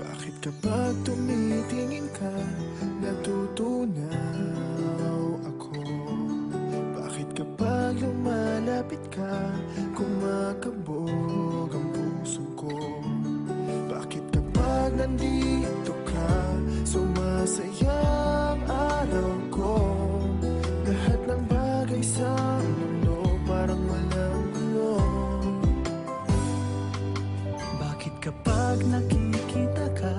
Bakit kapag tumitingin ka, natutunaw ako? Bakit kapag lumalapit ka, kumakabog ang puso ko? Bakit kapag nandito ka, sumasaya ang araw ko? Lahat ng bagay sa mundo parang walang gulo. Bakit kapag nakikita ka,